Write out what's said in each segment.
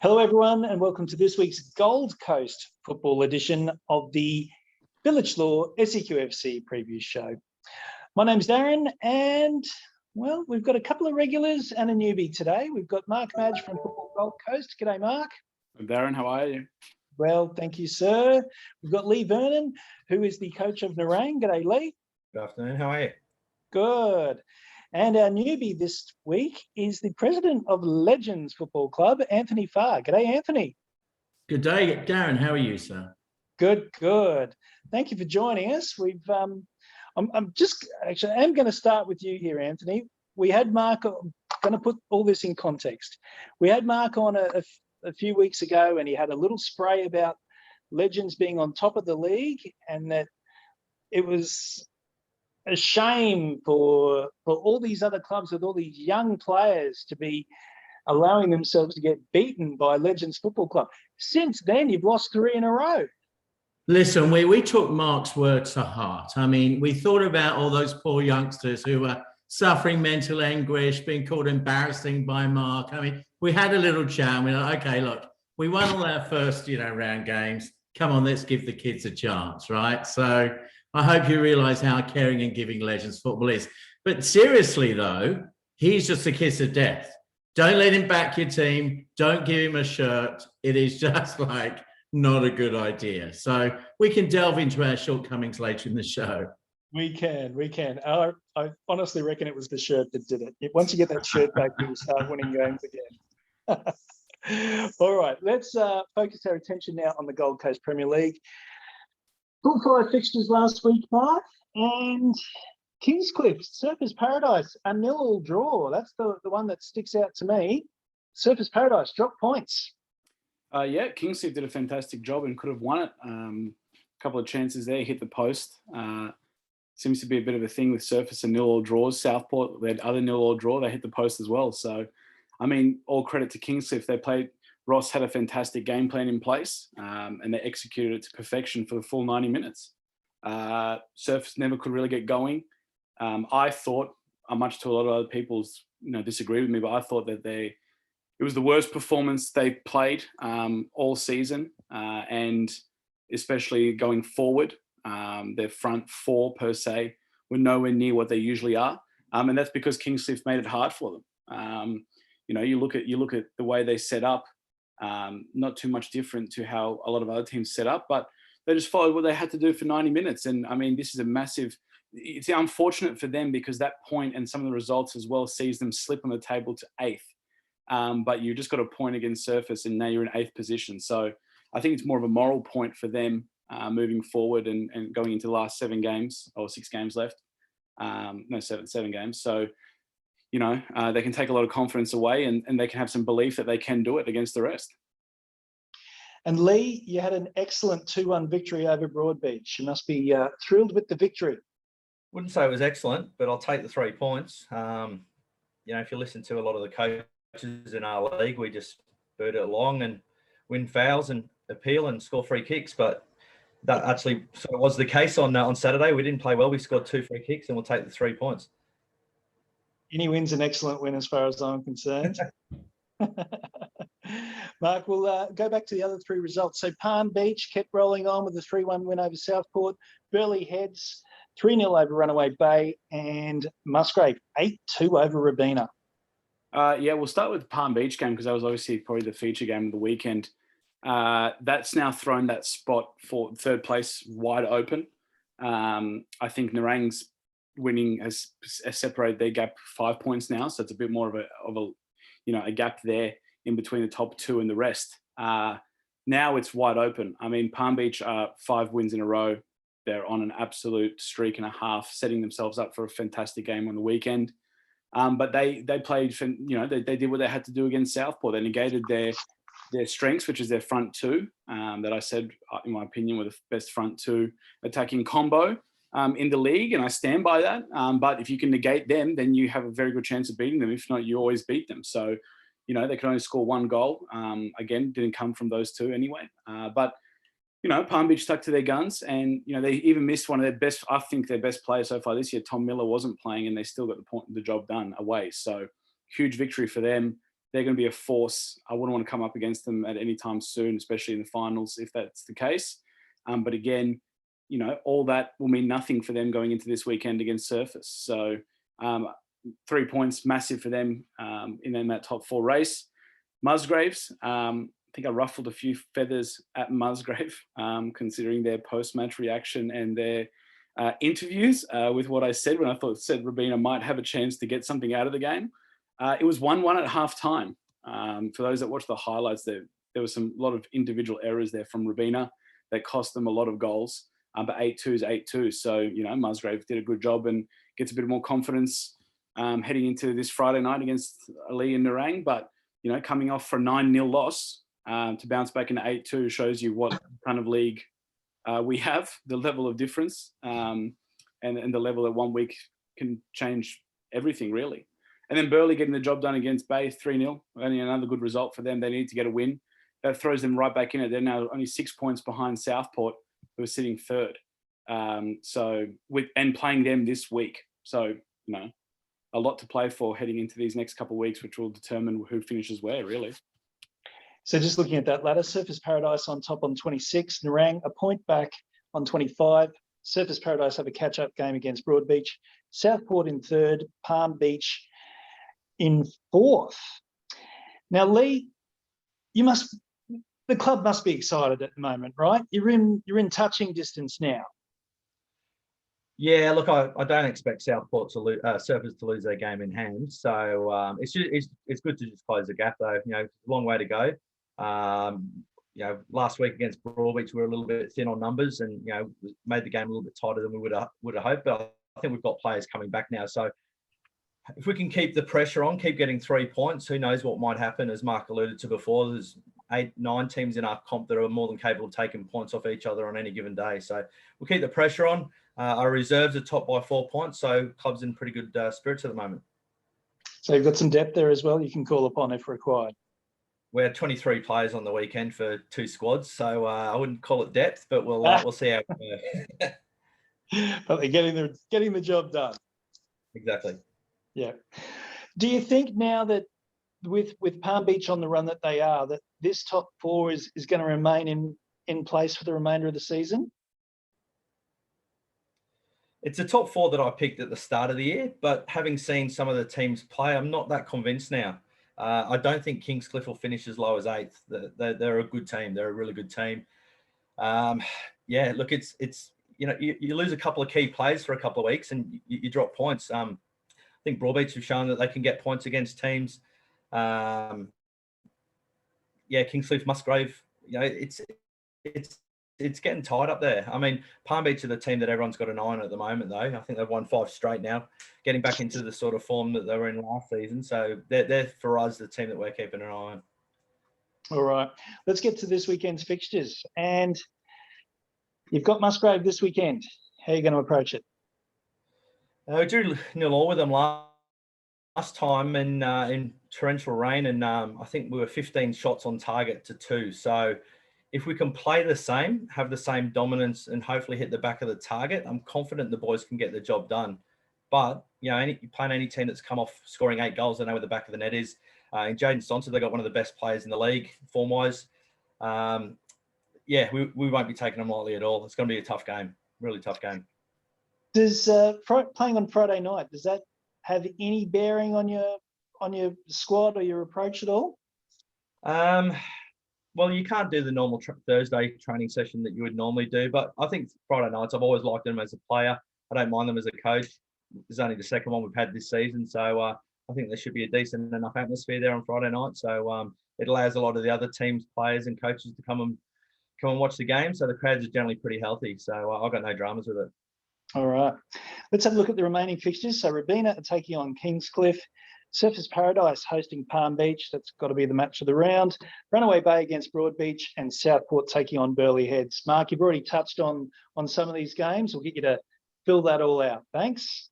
Hello everyone and welcome to this week's Gold Coast football edition of the Village Law SEQFC preview show. My name's Darren and, well, we've got a couple of regulars and a newbie today. We've got Mark Madge from Football Gold Coast. G'day, Mark. Darren, how are you? Well, thank you, sir. We've got Lee Vernon, who is the coach of Nerang. G'day, Lee. Good afternoon, how are you? Good. And our newbie this week is the president of Legends Football Club, Anthony Farr. G'day, Anthony. Good day, Darren. How are you, sir? Good, good. Thank you for joining us. I'm going to start with you here, Anthony. We had Mark. I'm going to put all this in context. We had Mark on a few weeks ago, and he had a little spray about Legends being on top of the league, and that it was a shame for all these other clubs with all these young players to be allowing themselves to get beaten by Legends Football Club. Since then, you've lost 3 in a row. Listen, we took Mark's words to heart. I mean, we thought about all those poor youngsters who were suffering mental anguish, being called embarrassing by Mark. I mean, we had a little chat and we're like, okay, look, we won all our first, round games. Come on, let's give the kids a chance, right? So I hope you realise how caring and giving Legends football is. But seriously, though, he's just a kiss of death. Don't let him back your team. Don't give him a shirt. It is just like not a good idea. So we can delve into our shortcomings later in the show. We can. I honestly reckon it was the shirt that did it. Once you get that shirt back, you'll start winning games again. All right, let's focus our attention now on the Gold Coast Premier League. Full 5 fixtures last week, Mark, and Kingscliff, Surfers Paradise, a 0-0 draw. That's the one that sticks out to me. Surfers Paradise dropped points. Yeah, Kingscliff did a fantastic job and could have won it. A couple of chances there, hit the post. Seems to be a bit of a thing with Surfers and 0-0 draws. Southport, they had other 0-0 draw. They hit the post as well. So, I mean, all credit to Kingscliff. Ross had a fantastic game plan in place and they executed it to perfection for the full 90 minutes. Surfers never could really get going. I thought, much to a lot of other people's disagree with me, but I thought that it was the worst performance they played all season, and especially going forward. Their front 4 per se were nowhere near what they usually are, and that's because Kingscliff made it hard for them. You look at the way they set up. Not too much different to how a lot of other teams set up, but they just followed what they had to do for 90 minutes. And I mean, this is it's unfortunate for them because that point and some of the results as well sees them slip on the table to 8th. But you just got a point against Surface and now you're in 8th position. So I think it's more of a moral point for them moving forward and going into the last 7 games or 6 games left. Seven games. So, they can take a lot of confidence away and they can have some belief that they can do it against the rest. And Lee, you had an excellent 2-1 victory over Broadbeach. You must be thrilled with the victory. Wouldn't say it was excellent, but I'll take the 3 points. If you listen to a lot of the coaches in our league, we just bird it along and win fouls and appeal and score free kicks. But that actually sort of was the case on Saturday. We didn't play well. We scored 2 free kicks and we'll take the 3 points. Any win's an excellent win as far as I'm concerned. Mark, we'll go back to the other 3 results. So Palm Beach kept rolling on with a 3-1 win over Southport. Burleigh Heads, 3-0 over Runaway Bay. And Musgrave, 8-2 over Robina. We'll start with the Palm Beach game because that was obviously probably the feature game of the weekend. That's now thrown that spot for 3rd place wide open. I think Nerang's winning has separated their gap 5 points now, so it's a bit more of a gap there in between the top 2 and the rest. Now it's wide open. I mean, Palm Beach are 5 wins in a row. They're on an absolute streak and a half, setting themselves up for a fantastic game on the weekend. But they played, they did what they had to do against Southport. They negated their strengths, which is their front 2, that I said, in my opinion, were the best front 2 attacking combo in the league, and I stand by that. But if you can negate them, then you have a very good chance of beating them. If not, you always beat them. So, they could only score 1 goal. Again, didn't come from those 2 anyway. But Palm Beach stuck to their guns, and they even missed one of their best. I think their best player so far this year, Tom Miller, wasn't playing, and they still got the job done away. So, huge victory for them. they're going to be a force. I wouldn't want to come up against them at any time soon, especially in the finals, if that's the case. But again, you know, all that will mean nothing for them going into this weekend against Surface. So 3 points, massive for them in that top 4 race. Musgraves, I think I ruffled a few feathers at Musgrave, considering their post-match reaction and their interviews with what I said when I said Robina might have a chance to get something out of the game. It was 1-1 at half time. For those that watched the highlights, there was a lot of individual errors there from Robina that cost them a lot of goals. But 8-2 is 8-2. So, you know, Musgrave did a good job and gets a bit more confidence heading into this Friday night against Ali and Nerang. But, you know, coming off for a 9-0 loss to bounce back into 8-2 shows you what kind of league we have, the level of difference and the level that 1 week can change everything, really. And then Burleigh getting the job done against Bay, 3-0. Only another good result for them. They need to get a win. That throws them right back in it. They're now only 6 points behind Southport, who are sitting third. And playing them this week. So, you know, a lot to play for heading into these next couple of weeks, which will determine who finishes where, really. So just looking at that ladder, Surfers Paradise on top on 26, Nerang a point back on 25. Surfers Paradise have a catch-up game against Broadbeach. Southport in third, Palm Beach in fourth. Now, Lee, the club must be excited at the moment, right? You're in touching distance now. Yeah, look, I don't expect Southport to lose, Surfers to lose their game in hand. So it's good to just close the gap, though. You know, a long way to go. You know, last week against Broadbeach, we were a little bit thin on numbers, and you know, made the game a little bit tighter than we would have hoped. But I think we've got players coming back now. So if we can keep the pressure on, keep getting 3 points, who knows what might happen? As Mark alluded to before, there's 8-9 teams in our comp that are more than capable of taking points off each other on any given day. So we'll keep the pressure on. Our reserves are topped by 4 points, so club's in pretty good spirits at the moment. So you've got some depth there as well you can call upon if required. We had 23 players on the weekend for 2 squads, so I wouldn't call it depth, but we'll see how it goes. But they're getting the job done. Exactly. Yeah. Do you think now that with Palm Beach on the run that they are, that this top 4 is going to remain in place for the remainder of the season? It's a top 4 that I picked at the start of the year, but having seen some of the teams play, I'm not that convinced now. I don't think Kingscliff will finish as low as 8th. They're a good team. They're a really good team. Yeah, look, it's you know, you lose a couple of key players for a couple of weeks and you drop points. I think Broadbeach have shown that they can get points against teams. Yeah, Kingscliff, Musgrave, you know, it's getting tight up there. I mean, Palm Beach are the team that everyone's got an eye on at the moment, though. I think they've won 5 straight now, getting back into the sort of form that they were in last season. So they're for us the team that we're keeping an eye on. All right, let's get to this weekend's fixtures. And you've got Musgrave this weekend. How are you going to approach it? We drew 0-0 with them last time in torrential rain, and I think we were 15 shots on target to 2. So if we can play the same, have the same dominance, and hopefully hit the back of the target, I'm confident the boys can get the job done. But, you know, playing any team that's come off scoring 8 goals, they know where the back of the net is. In Jaden Stonson, they've got one of the best players in the league, form-wise. Yeah, we won't be taking them lightly at all. It's going to be a tough game, really tough game. Does playing on Friday night, does that have any bearing on your squad or your approach at all? Well, you can't do the normal Thursday training session that you would normally do, but I think Friday nights, I've always liked them as a player. I don't mind them as a coach. It's only the second one we've had this season, so I think there should be a decent enough atmosphere there on Friday night. So it allows a lot of the other teams, players and coaches to come and watch the game. So the crowds are generally pretty healthy. So I've got no dramas with it. All right. Let's have a look at the remaining fixtures. So Robina are taking on Kingscliff. Surfers Paradise hosting Palm Beach. That's got to be the match of the round. Runaway Bay against Broadbeach, and Southport taking on Burleigh Heads. Mark, you've already touched on some of these games. We'll get you to fill that all out. Thanks.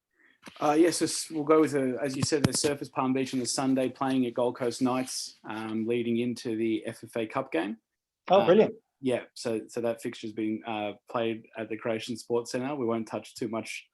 Yes, we'll go with, as you said, the Surfers Palm Beach on the Sunday, playing at Gold Coast Knights, leading into the FFA Cup game. Oh, brilliant. Yeah, so that fixture's been played at the Creation Sports Centre. We won't touch too much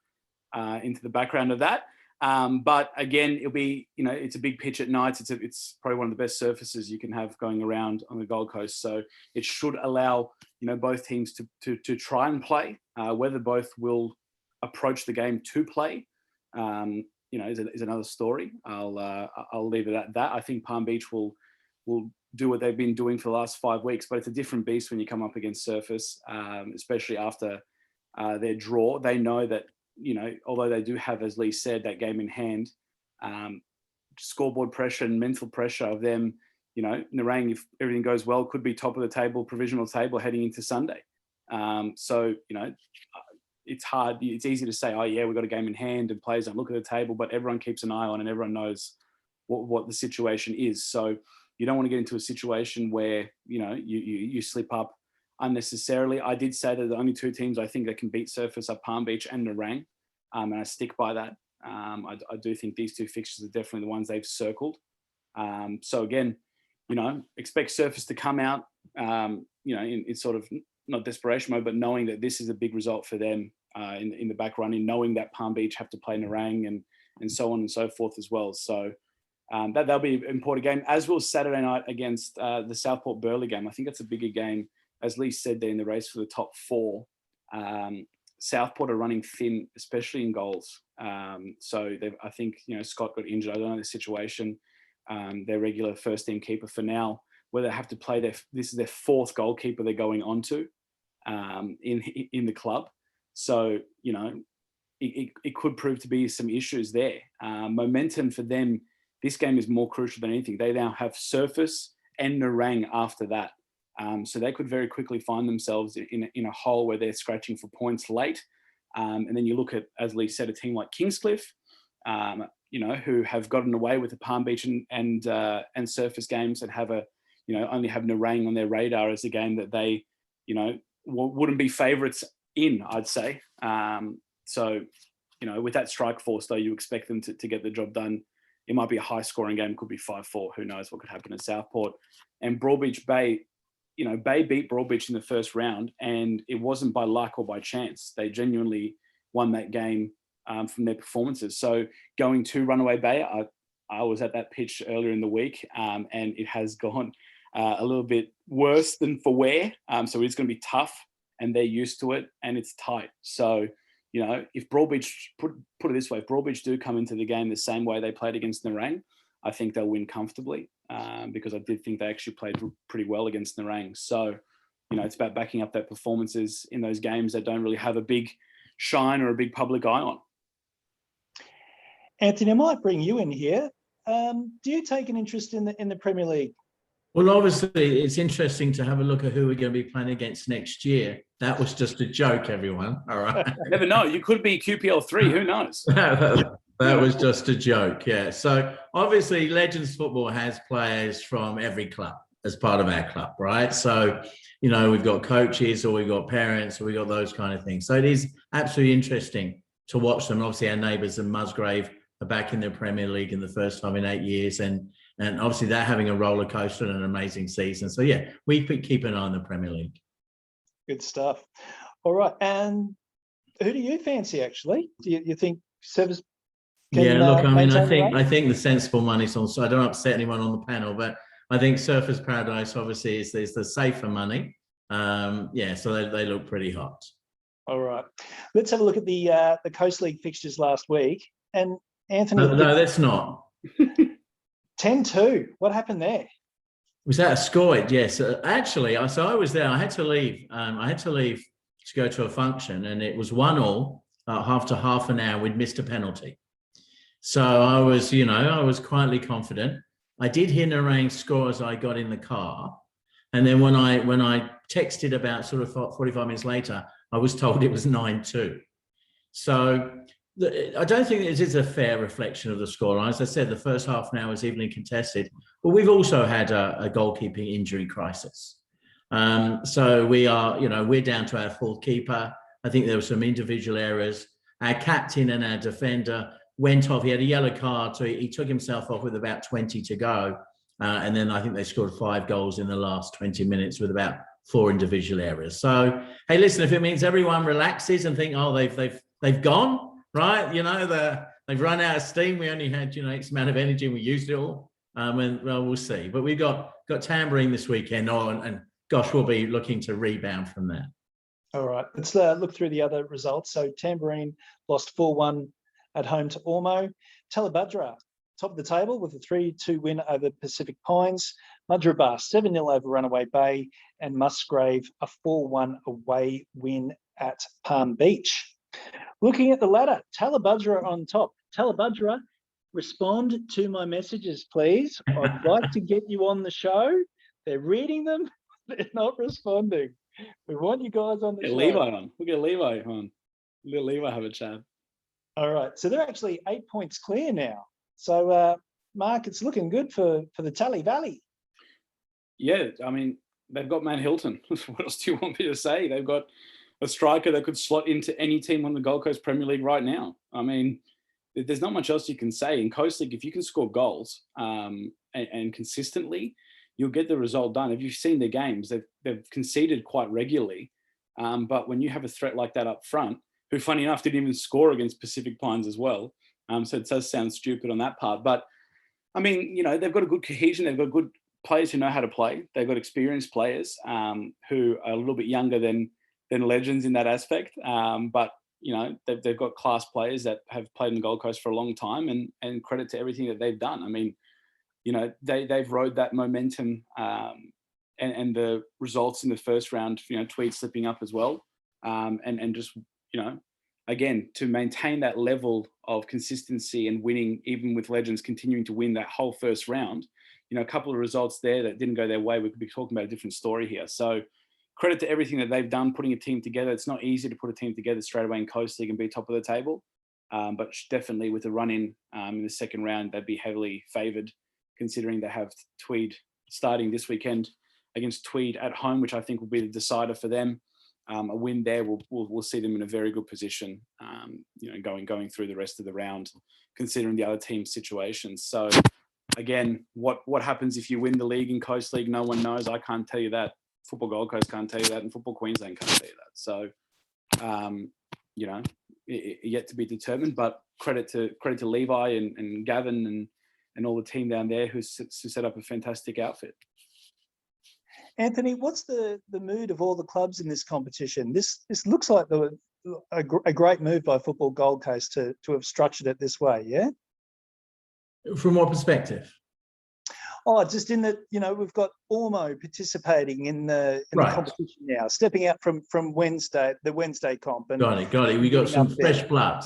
into the background of that. But again, it'll be, it's a big pitch at night. It's probably one of the best surfaces you can have going around on the Gold Coast. So it should allow, both teams to try and play. Whether both will approach the game to play, is another story. I'll leave it at that. I think Palm Beach will do what they've been doing for the last 5 weeks, but it's a different beast when you come up against surface, especially after their draw. They know that, although they do have, as Lee said, that game in hand, scoreboard pressure and mental pressure of them, Nerang, if everything goes well, could be top of the table, provisional table heading into Sunday. So, it's hard. It's easy to say, oh yeah, we've got a game in hand and players don't look at the table, but everyone keeps an eye on and everyone knows what the situation is. So you don't want to get into a situation where, you slip up unnecessarily. I did say that the only 2 teams I think that can beat Surface are Palm Beach and Nerang, and I stick by that. I do think these 2 fixtures are definitely the ones they've circled. So again, expect Surface to come out, in sort of not desperation mode, but knowing that this is a big result for them in the back run, in knowing that Palm Beach have to play Nerang and so on and so forth as well. So that'll be an important game, as will Saturday night against the Southport Burleigh game. I think that's a bigger game, as Lee said there, in the race for the top 4. Southport are running thin, especially in goals. So I think, Scott got injured. I don't know the situation. Their regular first team keeper for now, where they have to play this is their 4th goalkeeper they're going on to in the club. So, it could prove to be some issues there. Momentum for them, this game is more crucial than anything. They now have Surface and Nerang after that. So they could very quickly find themselves in a hole where they're scratching for points late. And then you look at, as Lee said, a team like Kingscliff, who have gotten away with the Palm Beach and Surface games and have only have Nerang on their radar as a game that they, wouldn't be favourites in, I'd say. So, with that strike force, though, you expect them to get the job done. It might be a high-scoring game, could be 5-4. Who knows what could happen at Southport. And Broadbeach Bay, Bay beat Broadbeach in the first round, and it wasn't by luck or by chance. They genuinely won that game from their performances. So going to Runaway Bay, I was at that pitch earlier in the week, and it has gone a little bit worse than for wear. So it's going to be tough, and they're used to it, and it's tight. So, if Broadbeach, put it this way, if Broadbeach do come into the game the same way they played against Nerang, I think they'll win comfortably, because I did think they actually played pretty well against Nerang. So, it's about backing up their performances in those games that don't really have a big shine or a big public eye on. Anthony, I might bring you in here. Do you take an interest in the Premier League? Well, obviously, it's interesting to have a look at who we're going to be playing against next year. That was just a joke, everyone. All right. Never know. You could be QPL 3. Who knows? That was just a joke. Yeah. So obviously, Legends Football has players from every club as part of our club, right? So, we've got coaches, or we've got parents, or we've got those kind of things. So it is absolutely interesting to watch them. Obviously, our neighbours in Musgrave are back in the Premier League in the first time in 8 years, and obviously they're having a roller coaster and an amazing season. So yeah, we keep an eye on the Premier League. Good stuff. All right, and who do you fancy actually? Do you think Service can, look, I I think the sensible money's on. So I don't upset anyone on the panel, but I think Surfers Paradise obviously is the safer money. So they look pretty hot. All right, let's have a look at the Coast League fixtures last week. And Anthony, no, that's not 10-2. What happened there? Was that a scored? Yes, actually. So I was there. I had to leave. To go to a function, and it was 1-1 after half an hour. We'd missed a penalty, so I was quietly confident. I did hear Nerang score as I got in the car, and then when I texted about sort of 45 minutes later, I was told it was 9-2. So I don't think this is a fair reflection of the scoreline. As I said, the first half an hour was evenly contested, but we've also had a goalkeeping injury crisis. So we're down to our fourth keeper. I think there were some individual errors. Our captain and our defender went off. He had a yellow card, so he took himself off with about 20 to go. And then I think they scored 5 goals in the last 20 minutes with about 4 individual errors. So, hey, listen, if it means everyone relaxes and think, oh, they've gone, right? The they've run out of steam. We only had, X amount of energy and we used it all. And well, we'll see. But we've got Tambourine this weekend on, and gosh, we'll be looking to rebound from that. All right, let's look through the other results. So Tambourine lost 4-1 at home to Ormo. Talabudra, top of the table with a 3-2 win over Pacific Pines. Mudgeeraba, 7-0 over Runaway Bay. And Musgrave, a 4-1 away win at Palm Beach. Looking at the ladder, Talabudra on top. Talabudra, respond to my messages, please. I'd like to get you on the show. They're reading them. They're not responding. We want you guys on the show. Levi on. We'll get Levi on. Let Levi have a chat. All right. So they're actually 8 points clear now. So, Mark, it's looking good for the Tweed Valley. Yeah, I mean, they've got Matt Hilton. What else do you want me to say? They've got a striker that could slot into any team on the Gold Coast Premier League right now. I mean, there's not much else you can say. In Coast League, if you can score goals and consistently, you'll get the result done. If you've seen their games, they've conceded quite regularly. But when you have a threat like that up front, who, funny enough, didn't even score against Pacific Pines as well. So it does sound stupid on that part. But, I mean, they've got a good cohesion. They've got good players who know how to play. They've got experienced players who are a little bit younger than legends in that aspect. But, they've got class players that have played in the Gold Coast for a long time, and credit to everything that they've done. I mean, they've rode that momentum and the results in the first round, Tweed slipping up as well. And just, again, to maintain that level of consistency and winning, even with legends continuing to win that whole first round, a couple of results there that didn't go their way, we could be talking about a different story here. So credit to everything that they've done, putting a team together. It's not easy to put a team together straight away in Coast League and be top of the table. But definitely with a run in the second round, they'd be heavily favoured, considering they have Tweed starting this weekend against Tweed at home, which I think will be the decider for them. A win there will see them in a very good position, going through the rest of the round, considering the other team's situations. So again, what happens if you win the league in Coast League? No one knows. I can't tell you that. Football Gold Coast can't tell you that, and Football Queensland can't tell you that. So, yet to be determined. But credit to Levi and Gavin and all the team down there who set up a fantastic outfit. Anthony, what's the mood of all the clubs in this competition? This looks like a great move by Football Gold Coast to have structured it this way, yeah? From what perspective? Oh, just in that, we've got Ormo participating in the competition now, stepping out from the Wednesday comp. And got it. We got some fresh blood,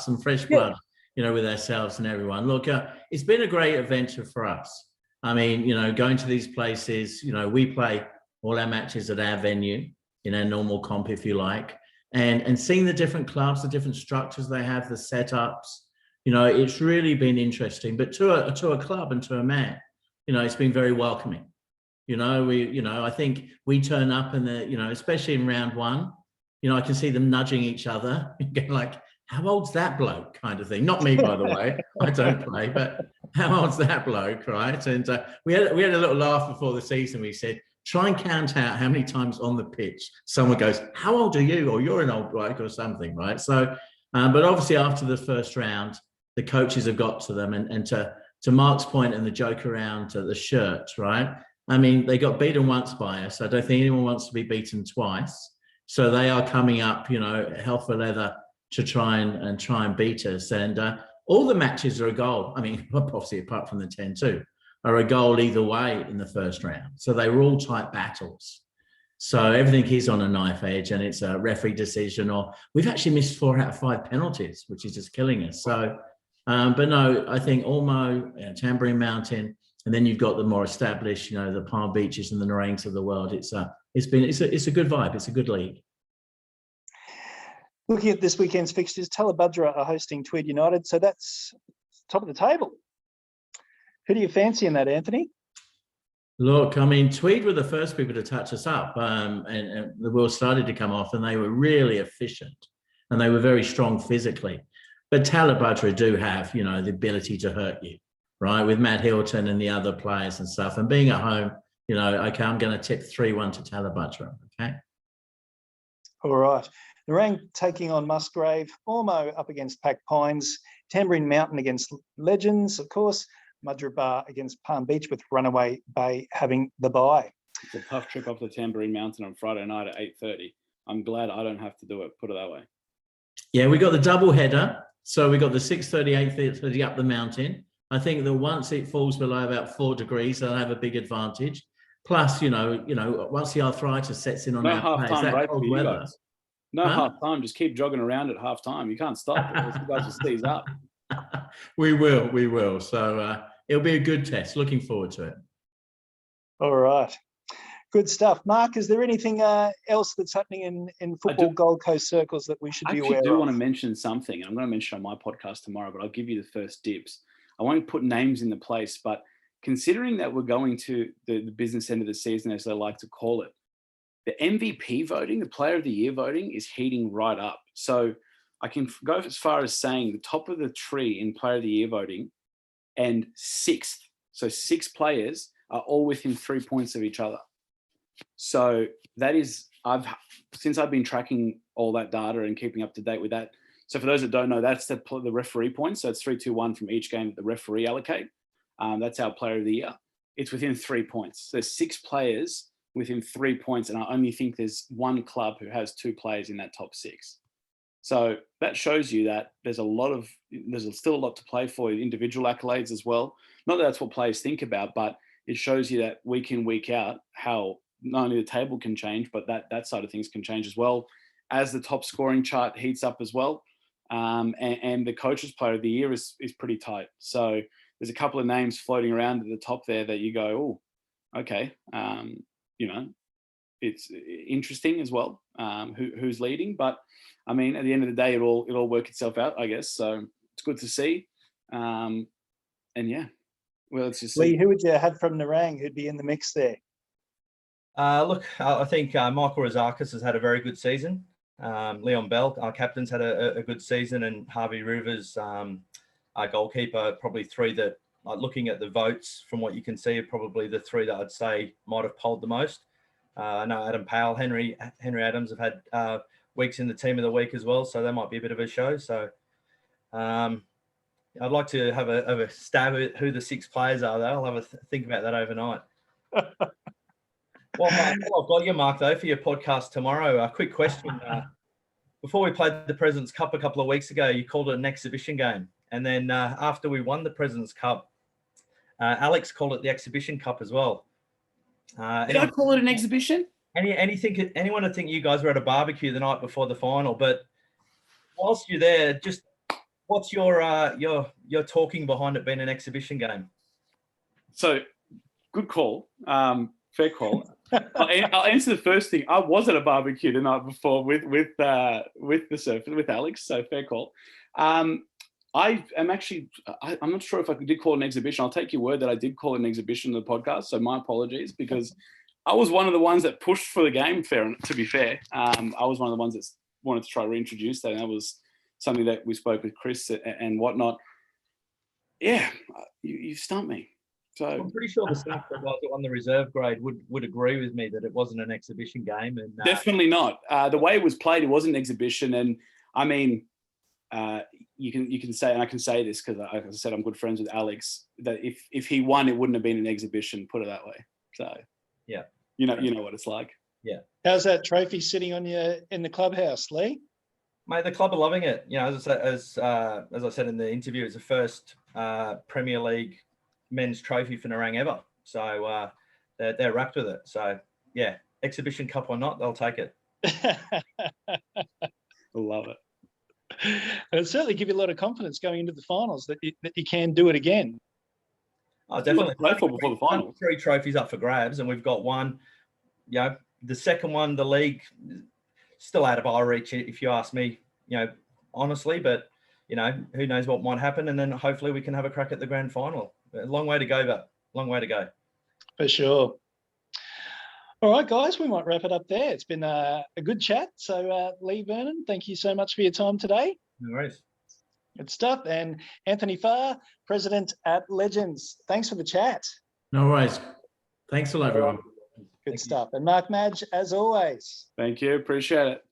with ourselves and everyone. Look, it's been a great adventure for us. I mean, going to these places, we play all our matches at our venue, in our normal comp, if you like, and seeing the different clubs, the different structures they have, the setups, it's really been interesting. But to a club and to a man, it's been very welcoming. I think we turn up and especially in round one, I can see them nudging each other, like, how old's that bloke, kind of thing. Not me, by the way, I don't play, but how old's that bloke, right? And we had a little laugh before the season. We said, try and count out how many times on the pitch someone goes, how old are you? Or you're an old bloke or something, right? So, but obviously after the first round, the coaches have got to them, and to Mark's point and the joke around the shirts, right? I mean, they got beaten once by us. I don't think anyone wants to be beaten twice. So they are coming up, hell for leather to try and beat us. And all the matches are a goal. I mean, obviously apart from the 10-2, are a goal either way in the first round. So they were all tight battles. So everything is on a knife edge, and it's a referee decision, or we've actually missed 4 out of 5 penalties, which is just killing us. So, but no, I think Ormo, Tambourine Mountain, and then you've got the more established, the Palm Beaches and the Narangs of the world. It's a good vibe. It's a good league. Looking at this weekend's fixtures, Talabudra are hosting Tweed United, so that's top of the table. Who do you fancy in that, Anthony? Look, I mean, Tweed were the first people to touch us up, and the wheels started to come off, and they were really efficient, and they were very strong physically. But Talabudra do have, the ability to hurt you, right? With Matt Hilton and the other players and stuff. And being at home, okay, I'm going to tip 3-1 to Talabudra, okay? All right. Narang taking on Musgrave. Ormo up against Pack Pines. Tambourine Mountain against Legends, of course. Mudra Bar against Palm Beach, with Runaway Bay having the bye. It's a tough trip up to Tambourine Mountain on Friday night at 8:30. I'm glad I don't have to do it, put it that way. Yeah, we got the double header. So we got the 6:30, 8:30 up the mountain. I think that once it falls below about 4 degrees, they'll have a big advantage. Plus, once the arthritis sets in on No our half place, time that break for cold you weather. guys. No half time. Just keep jogging around at half time. You can't stop. You guys will seize up. We will. So it'll be a good test. Looking forward to it. All right. Good stuff. Mark, is there anything else that's happening in football Gold Coast circles that we should be aware of? I do want to mention something, and I'm going to mention on my podcast tomorrow, but I'll give you the first dibs. I won't put names in the place, but considering that we're going to the business end of the season, as they like to call it, the MVP voting, the Player of the Year voting, is heating right up. So I can go as far as saying the top of the tree in Player of the Year voting and sixth, so 6 players are all within 3 points of each other. So that is, since I've been tracking all that data and keeping up to date with that. So for those that don't know, that's the referee points. So it's 3, 2, 1 from each game that the referee allocate. That's our Player of the Year. It's within 3 points. There's 6 players within 3 points, and I only think there's one club who has 2 players in that top 6. So that shows you that there's still a lot to play for, individual accolades as well. Not that that's what players think about, but it shows you that week in, week out, how not only the table can change, but that side of things can change as well, as the top scoring chart heats up as well. And the Coaches Player of the Year is pretty tight. So there's a couple of names floating around at the top there that you go, oh, okay. It's interesting as well, who's leading. But I mean, at the end of the day, it all work itself out, I guess. So it's good to see. And yeah, well, let's just see. Lee, who would you have from Nerang who'd be in the mix there? Look, I think Michael Rozakis has had a very good season. Leon Bell, our captain's had a good season, and Harvey Rivers, our goalkeeper, probably 3 that, looking at the votes from what you can see, are probably the 3 that I'd say might have polled the most. I know Adam Powell, Henry Adams have had weeks in the team of the week as well, so that might be a bit of a show. So I'd like to have a stab at who the 6 players are, though. I'll have a think about that overnight. Well, Mark, I've got you, Mark, though, for your podcast tomorrow. A quick question. Before we played the President's Cup a couple of weeks ago, you called it an exhibition game. And then after we won the President's Cup, Alex called it the Exhibition Cup as well. Did I call it an exhibition? Anyone would think you guys were at a barbecue the night before the final, but whilst you're there, just what's your talking behind it being an exhibition game? So, good call. Fair call. I'll answer the first thing. I was at a barbecue the night before with the surfer, with Alex. So fair call. I'm not sure if I did call it an exhibition. I'll take your word that I did call it an exhibition on the podcast. So my apologies, because I was one of the ones that pushed for the game. To be fair, I was one of the ones that wanted to try to reintroduce that, and that was something that we spoke with Chris and whatnot. Yeah, you stumped me. So I'm pretty sure the staff that won the reserve grade would agree with me that it wasn't an exhibition game. And definitely not. The way it was played, it was an exhibition. And I mean, you can say, and I can say this because, like I said, I'm good friends with Alex, that if he won, it wouldn't have been an exhibition. Put it that way. So yeah, you know what it's like. Yeah. How's that trophy sitting on you in the clubhouse, Lee? Mate, the club are loving it. You know, as I said in the interview, it's the first Premier League men's trophy for Nerang ever. So they're wrapped with it. So yeah, exhibition cup or not, they'll take it. I love it. It'll certainly give you a lot of confidence going into the finals that you can do it again. Oh, definitely. Before the final. 3 trophies up for grabs, and we've got one. You know, the second one, the league, still out of our reach, if you ask me. You know, honestly, but you know, who knows what might happen, and then hopefully we can have a crack at the grand final. A long way to go, but long way to go. For sure. All right, guys, we might wrap it up there. It's been a good chat. So, Lee Vernon, thank you so much for your time today. No worries. Good stuff. And Anthony Farr, President at Legends. Thanks for the chat. No worries. Thanks a lot, everyone. Good stuff. And Mark Madge, as always. Thank you. Appreciate it.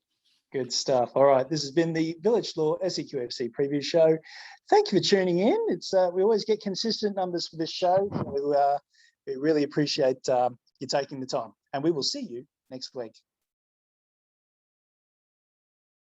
Good stuff. All right, this has been the Village Law SEQFC preview show. Thank you for tuning in. It's we always get consistent numbers for this show. We really appreciate you taking the time, and we will see you next week.